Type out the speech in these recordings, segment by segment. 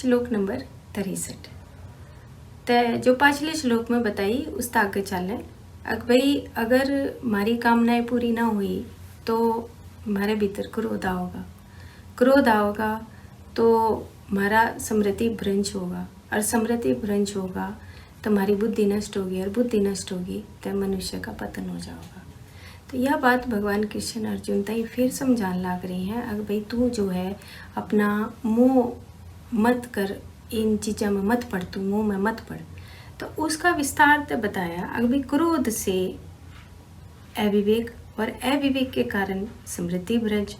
श्लोक नंबर 63। तो जो पाछले श्लोक में बताई उस आगे चलें। भाई अगर हमारी कामनाएं पूरी ना हुई तो हमारे भीतर क्रोध आओगा, क्रोध आओगा तो हमारा स्मृति भ्रंश होगा, और स्मृति भ्रंश होगा तो हमारी बुद्धि नष्ट होगी, और बुद्धि नष्ट होगी तो मनुष्य का पतन हो जाएगा। तो यह बात भगवान कृष्ण अर्जुन ताई फिर समझाने लग रही हैं। अगर भाई तू जो है अपना मुँह मत कर, इन चीज़ों में मत पड़, तू मुँह में मत पड़। तो उसका विस्तार से बताया। अगर भाई क्रोध से अविवेक, और अविवेक के कारण स्मृति भ्रंश,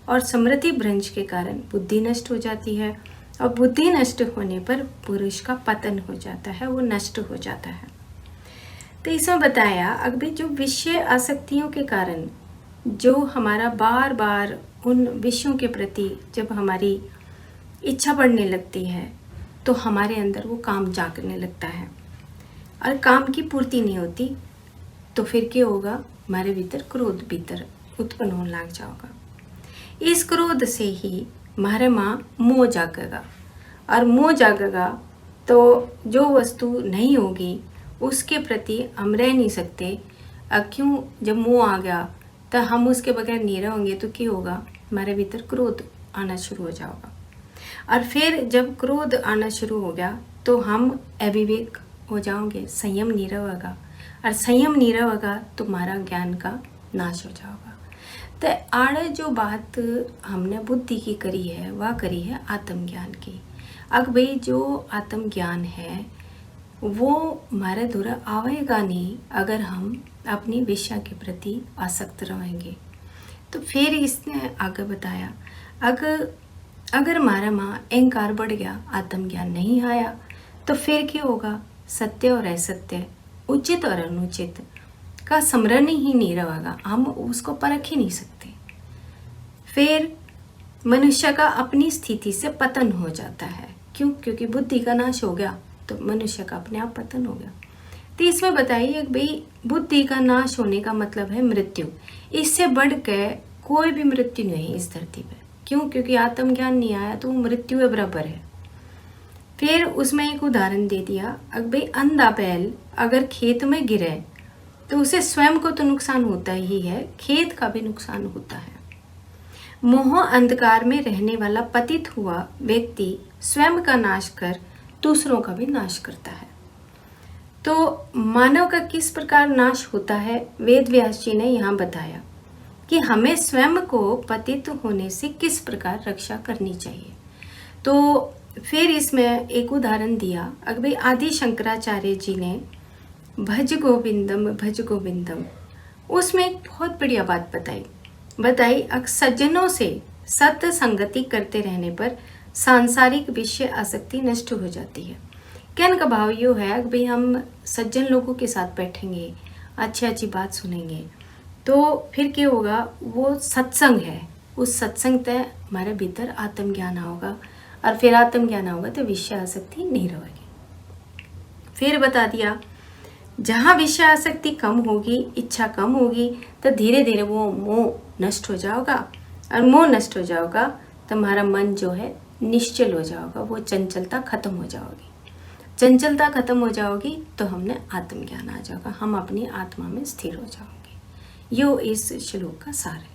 और स्मृति भ्रंश के कारण बुद्धि नष्ट हो जाती है, और बुद्धि नष्ट होने पर पुरुष का पतन हो जाता है, वो नष्ट हो जाता है। तो इसमें बताया अगर जो विषय आसक्तियों के कारण जो हमारा बार बार उन विषयों के प्रति जब हमारी इच्छा बढ़ने लगती है तो हमारे अंदर वो काम जागने लगता है, और काम की पूर्ति नहीं होती तो फिर क्या होगा, हमारे भीतर क्रोध भीतर उत्पन्न होने लग जाएगा। इस क्रोध से ही हमारे माँ मोह जागेगा, और मोह जागेगा तो जो वस्तु नहीं होगी उसके प्रति हम रह नहीं सकते। क्यों, जब मोह आ गया तो हम उसके बगैर नहीं रहेंगे तो क्या होगा, हमारे भीतर क्रोध आना शुरू हो जाएगा, और फिर जब क्रोध आना शुरू हो गया तो हम अविवेक हो जाओगे, संयम नहीं रहेगा, और संयम नहीं रहेगा तो हमारा ज्ञान का नाश हो जाएगा। तो आड़े जो बात हमने बुद्धि की करी है वह करी है आत्मज्ञान की। अब भाई जो आत्मज्ञान है वो हमारे द्वारा आवेगा नहीं अगर हम अपनी विषय के प्रति आसक्त रहेंगे। तो फिर इसने आगे बताया अगर हमारा माँ अहंकार बढ़ गया, आत्मज्ञान नहीं आया तो फिर क्या होगा, सत्य और असत्य, उचित और अनुचित का स्मरण ही नहीं रहेगा, हम उसको परख ही नहीं सकते। फिर मनुष्य का अपनी स्थिति से पतन हो जाता है। क्यों? क्योंकि बुद्धि का नाश हो गया तो मनुष्य का अपने आप पतन हो गया। तो इसमें बताइए भाई बुद्धि का नाश होने का मतलब है मृत्यु। इससे बढ़ के कोई भी मृत्यु नहीं है इस धरती पे। क्यों? क्योंकि आत्मज्ञान नहीं आया तो मृत्यु के बराबर है। फिर उसमें एक उदाहरण दे दिया, अगर भाई अंधा बैल अगर खेत में गिरे तो उसे स्वयं को तो नुकसान होता ही है, खेत का भी नुकसान होता है। मोह अंधकार में रहने वाला पतित हुआ व्यक्ति स्वयं का नाश कर दूसरों का भी नाश करता है। तो मानव का किस प्रकार नाश होता है, वेद व्यास जी ने यहाँ बताया कि हमें स्वयं को पतित होने से किस प्रकार रक्षा करनी चाहिए। तो फिर इसमें एक उदाहरण दिया, अगर भाई आदि शंकराचार्य जी ने भज गोविंदम, उसमें एक बहुत बढ़िया बात बताई सज्जनों से सत्य संगति करते रहने पर सांसारिक विषय आसक्ति नष्ट हो जाती है। कहने का भाव यो है कि भाई हम सज्जन लोगों के साथ बैठेंगे, अच्छी बात सुनेंगे तो फिर क्या होगा, वो सत्संग है, उस सत्संग तय हमारे भीतर आत्मज्ञान होगा, और फिर आत्मज्ञान होगा तो विषय आसक्ति नहीं रहेगी। फिर बता दिया जहाँ विषय आसक्ति कम होगी, इच्छा कम होगी तो धीरे धीरे वो मोह नष्ट हो जाएगा, और मोह नष्ट हो जाएगा तो हमारा मन जो है निश्चल हो जाएगा, वो चंचलता खत्म हो जाएगी। चंचलता खत्म हो जाएगी तो हमने आत्मज्ञान आ जाएगा, हम अपनी आत्मा में स्थिर हो जाओगे। यो इस श्लोक का सार है।